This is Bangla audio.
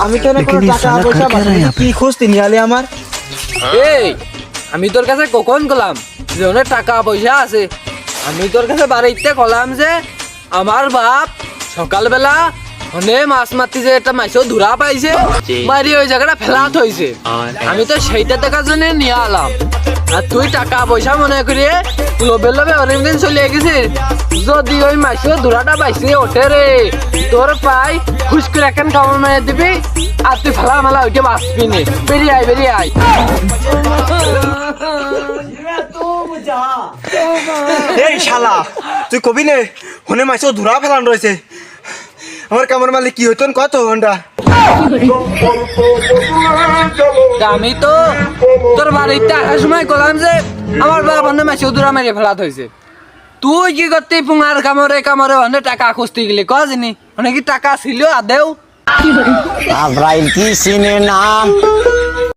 আমি তো কোনো টাকা পয়সা পাঠাই কি খুঁজতে নিয়ালে আমার এই আমি তোর কাছে কখন গেলাম যে অনেক টাকা পয়সা আছে আমি তোর কাছে বাড়িতে কলাম যে আমার বাপ সকালবেলা অনেক মাছ মারতে যে একটা মাছও ধরা পাইছে বাড়ি ওই জায়গাটা ফেলাত হয়েছে আমি তো সেইটা দেখার জন্য নিয়ে আলাম আর তুই টাকা পয়সা মনে করিয়ে লোভে লোভে অনেক দিন চলে গেছিস যদি ওই মাছও ধরাটা পাইছে ওঠে রে তোর পাই খুশ করে এখন কামড় মেরে দিবি আর তুই ফেলা মেলা ওইটা বাঁচবি নি বেরিয়ে আয় এই শালা তুই কবি নে হনে মাছও ধরা ফেলান রয়েছে আমার কামর মালিক কি হইতন কত ঘন্টা আমি তো তোর বাড়িতে আসার সময় করলাম যে আমার বাবা মাছ উদুরা মেরে ফেলাত হয়েছে তুই কি করতে পুঙার কামড়ে অনেক টাকা খুঁজতে গেলি কজনি অনেক টাকা ছিল আদেও আব্রাইল কি সিনে নাম